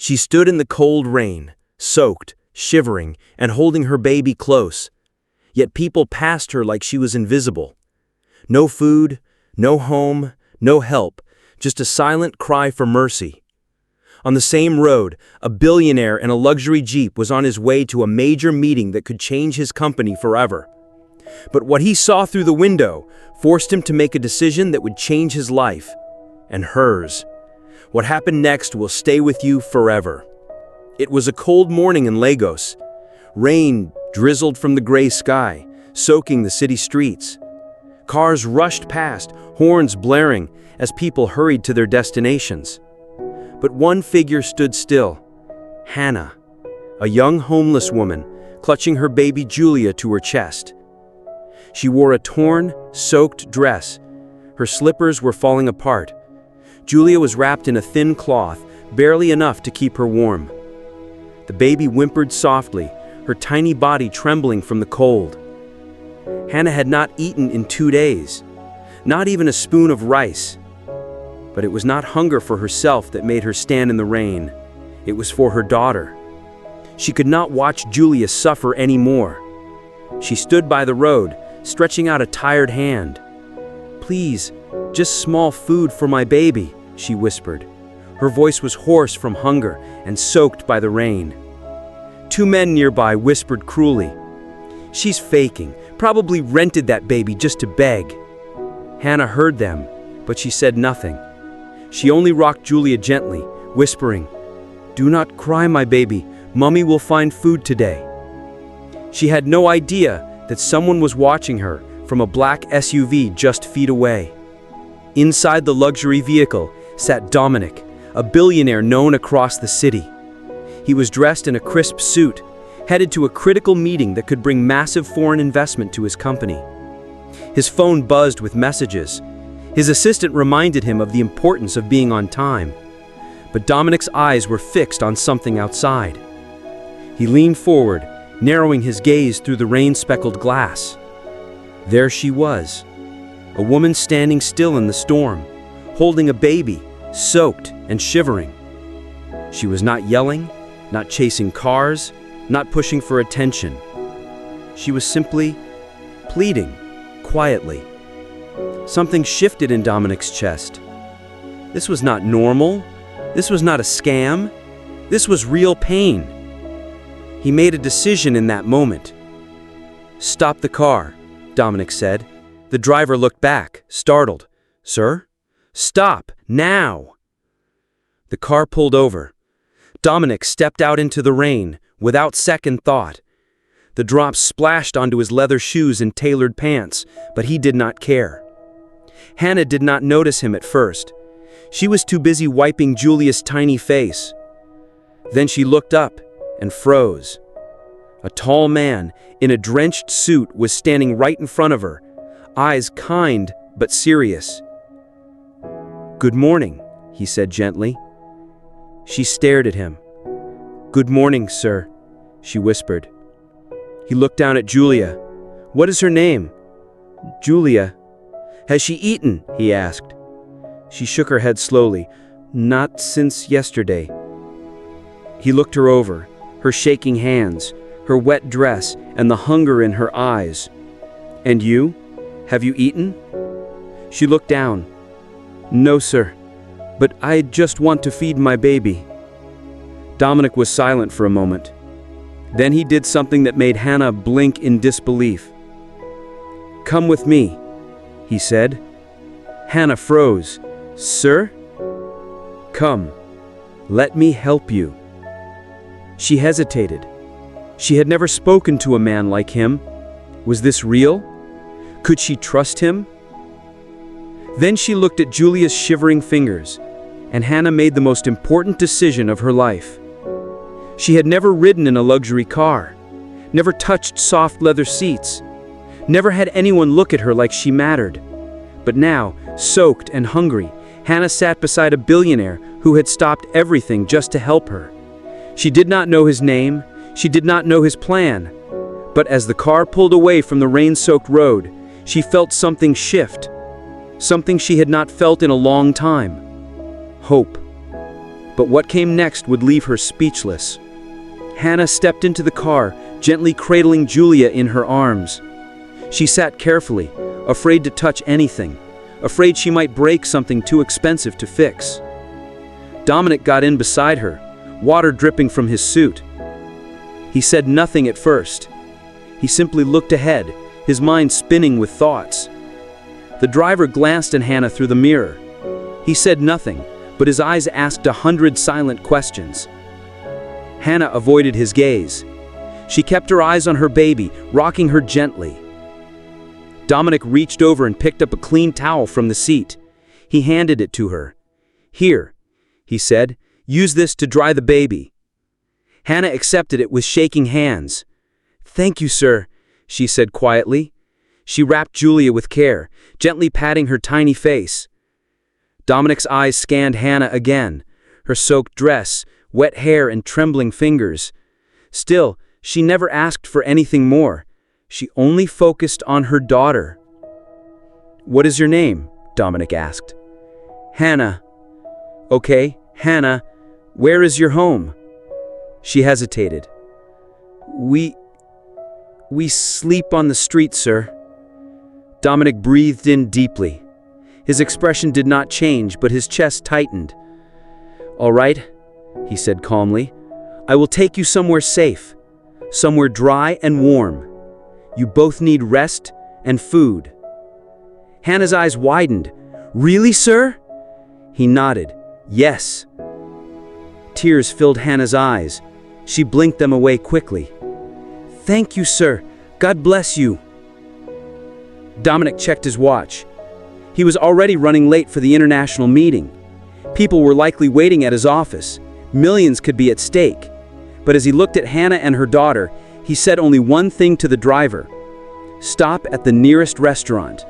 She stood in the cold rain, soaked, shivering, and holding her baby close. Yet people passed her like she was invisible. No food, no home, no help, just a silent cry for mercy. On the same road, a billionaire in a luxury Jeep was on his way to a major meeting that could change his company forever. But what he saw through the window forced him to make a decision that would change his life, and hers. What happened next will stay with you forever. It was a cold morning in Lagos. Rain drizzled from the gray sky, soaking the city streets. Cars rushed past, horns blaring, as people hurried to their destinations. But one figure stood still: Hannah, a young homeless woman, clutching her baby Julia to her chest. She wore a torn, soaked dress. Her slippers were falling apart. Julia was wrapped in a thin cloth, barely enough to keep her warm. The baby whimpered softly, her tiny body trembling from the cold. Hannah had not eaten in 2 days, not even a spoon of rice. But it was not hunger for herself that made her stand in the rain. It was for her daughter. She could not watch Julia suffer anymore. She stood by the road, stretching out a tired hand. "Please, just small food for my baby," she whispered. Her voice was hoarse from hunger and soaked by the rain. 2 men nearby whispered cruelly, "She's faking, probably rented that baby just to beg." Hannah heard them, but she said nothing. She only rocked Julia gently, whispering, "Do not cry, my baby. Mommy will find food today." She had no idea that someone was watching her from a black SUV just feet away. Inside the luxury vehicle sat Dominic, a billionaire known across the city. He was dressed in a crisp suit, headed to a critical meeting that could bring massive foreign investment to his company. His phone buzzed with messages. His assistant reminded him of the importance of being on time. But Dominic's eyes were fixed on something outside. He leaned forward, narrowing his gaze through the rain-speckled glass. There she was, a woman standing still in the storm, holding a baby, soaked and shivering. She was not yelling, not chasing cars, not pushing for attention. She was simply pleading, quietly. Something shifted in Dominic's chest. This was not normal. This was not a scam. This was real pain. He made a decision in that moment. "Stop the car," Dominic said. The driver looked back, startled. "Sir? Stop, now!" The car pulled over. Dominic stepped out into the rain, without second thought. The drops splashed onto his leather shoes and tailored pants, but he did not care. Hannah did not notice him at first. She was too busy wiping Julia's tiny face. Then she looked up and froze. A tall man in a drenched suit was standing right in front of her, eyes kind but serious. "Good morning," he said gently. She stared at him. "Good morning, sir," she whispered. He looked down at Julia. "What is her name?" "Julia." "Has she eaten?" he asked. She shook her head slowly. "Not since yesterday." He looked her over, her shaking hands, her wet dress, and the hunger in her eyes. "And you? Have you eaten?" She looked down. "No, sir, but I just want to feed my baby." Dominic was silent for a moment. Then he did something that made Hannah blink in disbelief. "Come with me," he said. Hannah froze. "Sir?" "Come. Let me help you." She hesitated. She had never spoken to a man like him. Was this real? Could she trust him? Then she looked at Julia's shivering fingers, and Hannah made the most important decision of her life. She had never ridden in a luxury car, never touched soft leather seats, never had anyone look at her like she mattered. But now, soaked and hungry, Hannah sat beside a billionaire who had stopped everything just to help her. She did not know his name, she did not know his plan, but as the car pulled away from the rain-soaked road, she felt something shift, something she had not felt in a long time. Hope. But what came next would leave her speechless. Hannah stepped into the car, gently cradling Julia in her arms. She sat carefully, afraid to touch anything, afraid she might break something too expensive to fix. Dominic got in beside her, water dripping from his suit. He said nothing at first. He simply looked ahead, his mind spinning with thoughts. The driver glanced at Hannah through the mirror. He said nothing, but his eyes asked 100 silent questions. Hannah avoided his gaze. She kept her eyes on her baby, rocking her gently. Dominic reached over and picked up a clean towel from the seat. He handed it to her. "Here," he said, "use this to dry the baby." Hannah accepted it with shaking hands. "Thank you, sir," she said quietly. She wrapped Julia with care, gently patting her tiny face. Dominic's eyes scanned Hannah again, her soaked dress, wet hair, and trembling fingers. Still, she never asked for anything more. She only focused on her daughter. "What is your name?" Dominic asked. "Hannah." "Okay, Hannah, where is your home?" She hesitated. We sleep on the street, sir." Dominic breathed in deeply. His expression did not change, but his chest tightened. "All right," he said calmly. "I will take you somewhere safe, somewhere dry and warm. You both need rest and food." Hannah's eyes widened. "Really, sir?" He nodded. "Yes." Tears filled Hannah's eyes. She blinked them away quickly. "Thank you, sir. God bless you." Dominic checked his watch. He was already running late for the international meeting. People were likely waiting at his office. Millions could be at stake. But as he looked at Hannah and her daughter, he said only one thing to the driver: "Stop at the nearest restaurant."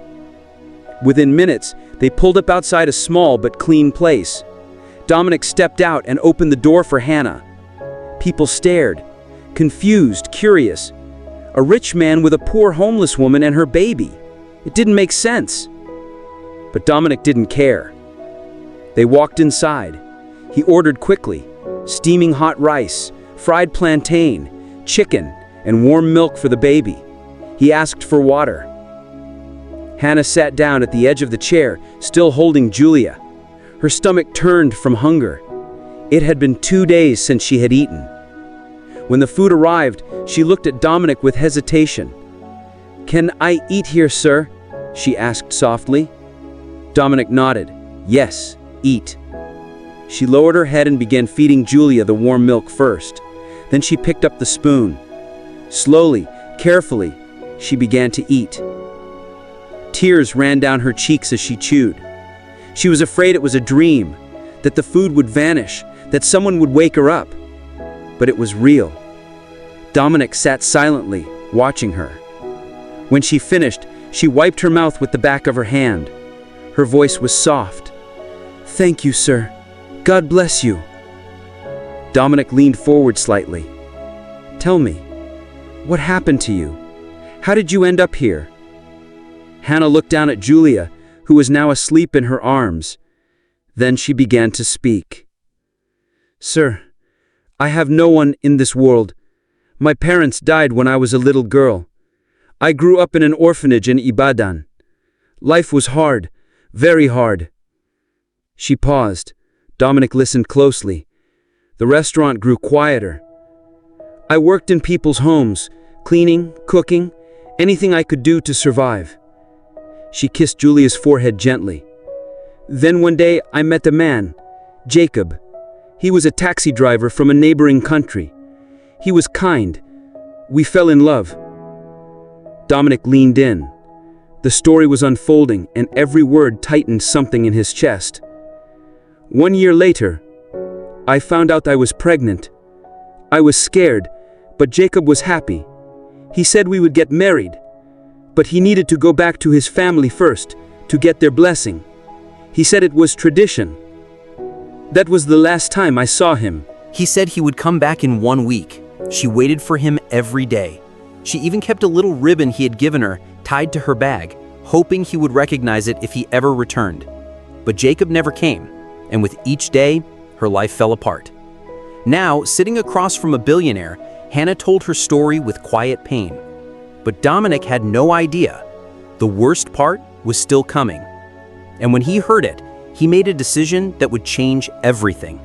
Within minutes, they pulled up outside a small but clean place. Dominic stepped out and opened the door for Hannah. People stared, confused, curious. A rich man with a poor homeless woman and her baby. It didn't make sense. But Dominic didn't care. They walked inside. He ordered quickly: steaming hot rice, fried plantain, chicken, and warm milk for the baby. He asked for water. Hannah sat down at the edge of the chair, still holding Julia. Her stomach turned from hunger. It had been 2 days since she had eaten. When the food arrived, she looked at Dominic with hesitation. "Can I eat here, sir?" she asked softly. Dominic nodded. "Yes, eat." She lowered her head and began feeding Julia the warm milk first. Then she picked up the spoon. Slowly, carefully, she began to eat. Tears ran down her cheeks as she chewed. She was afraid it was a dream, that the food would vanish, that someone would wake her up. But it was real. Dominic sat silently, watching her. When she finished, she wiped her mouth with the back of her hand. Her voice was soft. "Thank you, sir. God bless you." Dominic leaned forward slightly. "Tell me, what happened to you? How did you end up here?" Hannah looked down at Julia, who was now asleep in her arms. Then she began to speak. "Sir, I have no one in this world. My parents died when I was a little girl. I grew up in an orphanage in Ibadan. Life was hard, very hard." She paused. Dominic listened closely. The restaurant grew quieter. "I worked in people's homes, cleaning, cooking, anything I could do to survive." She kissed Julia's forehead gently. "Then one day I met a man, Jacob. He was a taxi driver from a neighboring country. He was kind. We fell in love." Dominic leaned in. The story was unfolding, and every word tightened something in his chest. "1 year later, I found out I was pregnant. I was scared, but Jacob was happy. He said we would get married, but he needed to go back to his family first, to get their blessing. He said it was tradition. That was the last time I saw him." He said he would come back in 1 week. She waited for him every day. She even kept a little ribbon he had given her tied to her bag, hoping he would recognize it if he ever returned. But Jacob never came, and with each day, her life fell apart. Now, sitting across from a billionaire, Hannah told her story with quiet pain. But Dominic had no idea. The worst part was still coming. And when he heard it, he made a decision that would change everything.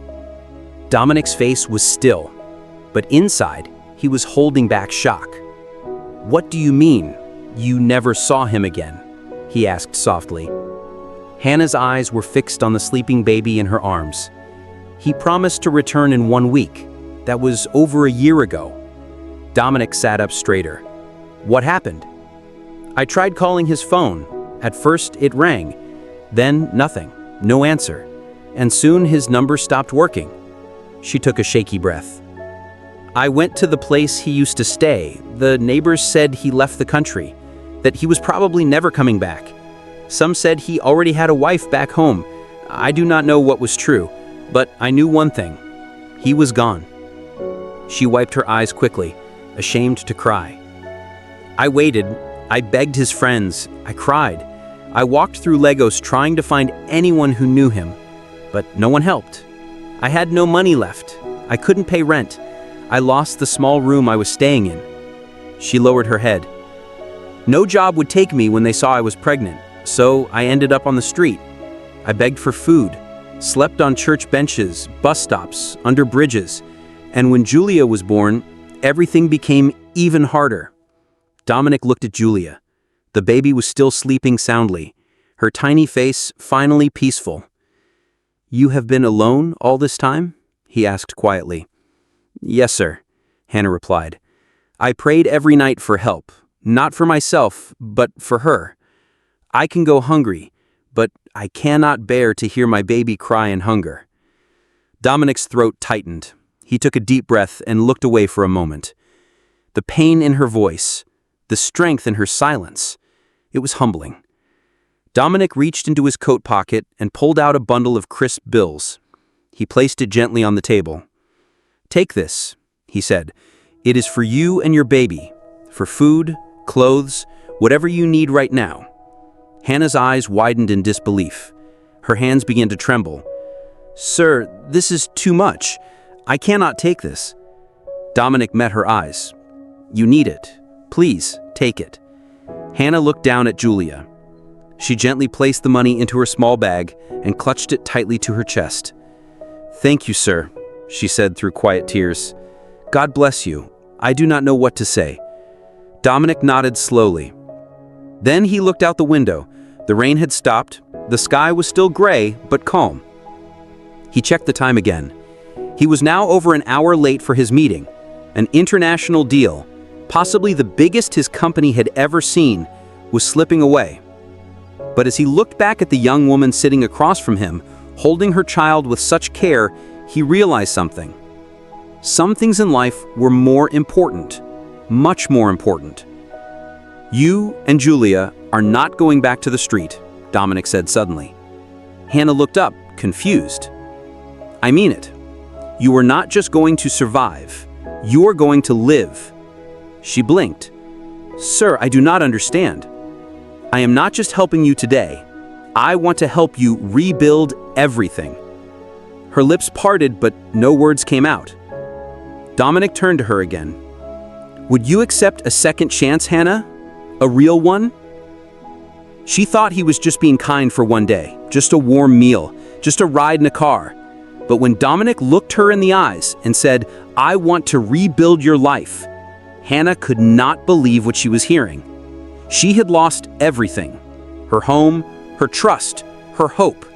Dominic's face was still, but inside, he was holding back shock. "What do you mean, you never saw him again?" he asked softly. Hannah's eyes were fixed on the sleeping baby in her arms. "He promised to return in 1 week. That was over a year ago." Dominic sat up straighter. "What happened?" "I tried calling his phone. At first it rang, then nothing, no answer, and soon his number stopped working." She took a shaky breath. "I went to the place he used to stay. The neighbors said he left the country, that he was probably never coming back. Some said he already had a wife back home. I do not know what was true, but I knew one thing. He was gone." She wiped her eyes quickly, ashamed to cry. "I waited. I begged his friends. I cried. I walked through Legos trying to find anyone who knew him, but no one helped. I had no money left. I couldn't pay rent. I lost the small room I was staying in." She lowered her head. "No job would take me when they saw I was pregnant, so I ended up on the street. I begged for food, slept on church benches, bus stops, under bridges, and when Julia was born, everything became even harder." Dominic looked at Julia. The baby was still sleeping soundly, her tiny face finally peaceful. "You have been alone all this time?" he asked quietly. "Yes, sir," Hannah replied. "I prayed every night for help, not for myself, but for her. I can go hungry, but I cannot bear to hear my baby cry in hunger." Dominic's throat tightened. He took a deep breath and looked away for a moment. The pain in her voice, the strength in her silence, it was humbling. Dominic reached into his coat pocket and pulled out a bundle of crisp bills. He placed it gently on the table. "Take this," he said. "It is for you and your baby, for food, clothes, whatever you need right now." Hannah's eyes widened in disbelief. Her hands began to tremble. "Sir, this is too much. I cannot take this." Dominic met her eyes. "You need it. Please, take it." Hannah looked down at Julia. She gently placed the money into her small bag and clutched it tightly to her chest. "Thank you, sir," she said through quiet tears. "God bless you. I do not know what to say." Dominic nodded slowly. Then he looked out the window. The rain had stopped. The sky was still gray, but calm. He checked the time again. He was now over an hour late for his meeting. An international deal, possibly the biggest his company had ever seen, was slipping away. But as he looked back at the young woman sitting across from him, holding her child with such care, he realized something. Some things in life were more important, much more important. "You and Julia are not going back to the street," Dominic said suddenly. Hannah looked up, confused. "I mean it. You are not just going to survive. You are going to live." She blinked. "Sir, I do not understand. I am not just helping you today. I want to help you rebuild everything." Her lips parted, but no words came out. Dominic turned to her again. "Would you accept a second chance, Hannah? A real one?" She thought he was just being kind for one day, just a warm meal, just a ride in a car. But when Dominic looked her in the eyes and said, "I want to rebuild your life," Hannah could not believe what she was hearing. She had lost everything: her home, her trust, her hope.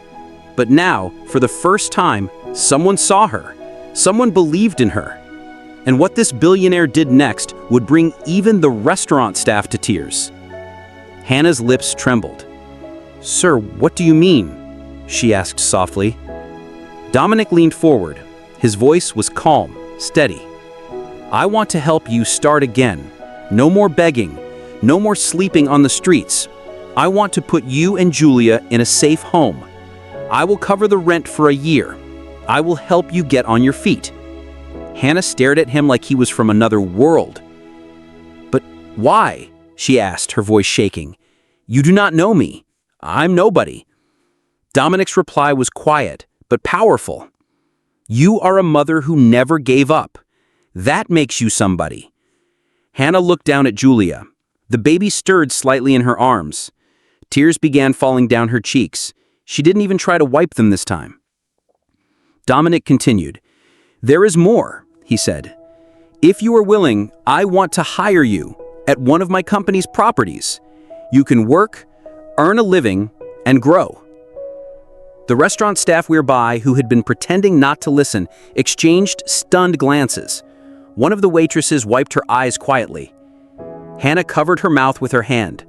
But now, for the first time, someone saw her. Someone believed in her. And what this billionaire did next would bring even the restaurant staff to tears. Hannah's lips trembled. "Sir, what do you mean?" she asked softly. Dominic leaned forward. His voice was calm, steady. "I want to help you start again. No more begging. No more sleeping on the streets. I want to put you and Julia in a safe home. I will cover the rent for a year. I will help you get on your feet." Hannah stared at him like he was from another world. "But why?" she asked, her voice shaking. "You do not know me. I'm nobody." Dominic's reply was quiet, but powerful. You are a mother who never gave up. That makes you somebody." Hannah looked down at Julia. The baby stirred slightly in her arms. Tears began falling down her cheeks. She didn't even try to wipe them this time. Dominic continued. "There is more," he said. "If you are willing, I want to hire you at one of my company's properties. You can work, earn a living, and grow." The restaurant staff nearby, who had been pretending not to listen, exchanged stunned glances. One of the waitresses wiped her eyes quietly. Hannah covered her mouth with her hand.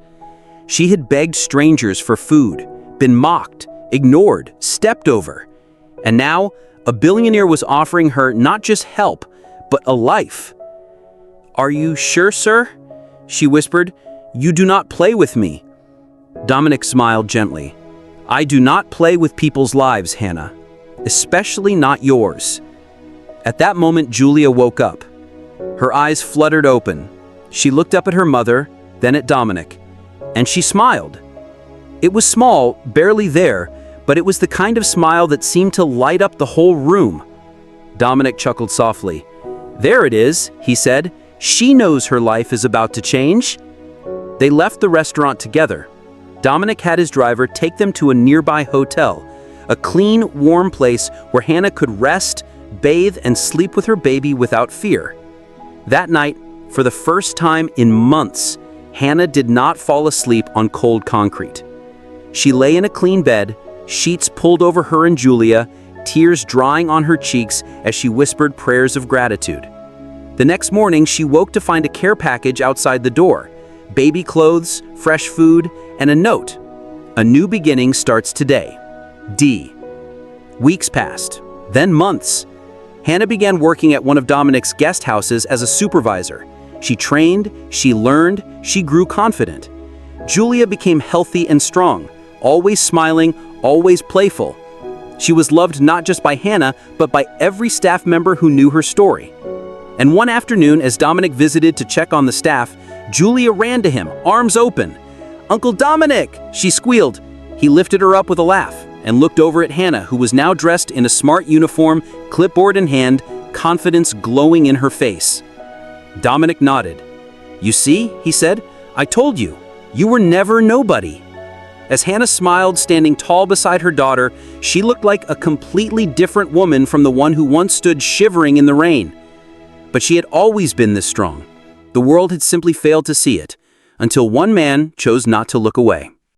She had begged strangers for food, been mocked, ignored, stepped over. And now, a billionaire was offering her not just help, but a life. "Are you sure, sir?" she whispered. "You do not play with me." Dominic smiled gently. "I do not play with people's lives, Hannah, especially not yours." At that moment, Julia woke up. Her eyes fluttered open. She looked up at her mother, then at Dominic, and she smiled. It was small, barely there, but it was the kind of smile that seemed to light up the whole room. Dominic chuckled softly. "There it is," he said. "She knows her life is about to change." They left the restaurant together. Dominic had his driver take them to a nearby hotel, a clean, warm place where Hannah could rest, bathe, and sleep with her baby without fear. That night, for the first time in months, Hannah did not fall asleep on cold concrete. She lay in a clean bed, sheets pulled over her and Julia, tears drying on her cheeks as she whispered prayers of gratitude. The next morning, she woke to find a care package outside the door. Baby clothes, fresh food, and a note. "A new beginning starts today. D." Weeks passed, then months. Hannah began working at one of Dominic's guest houses as a supervisor. She trained, she learned, she grew confident. Julia became healthy and strong, always smiling, always playful. She was loved not just by Hannah, but by every staff member who knew her story. And one afternoon, as Dominic visited to check on the staff, Julia ran to him, arms open. "Uncle Dominic!" she squealed. He lifted her up with a laugh and looked over at Hannah, who was now dressed in a smart uniform, clipboard in hand, confidence glowing in her face. Dominic nodded. "You see," he said, "I told you, you were never nobody." As Hannah smiled, standing tall beside her daughter, she looked like a completely different woman from the one who once stood shivering in the rain. But she had always been this strong. The world had simply failed to see it, until one man chose not to look away.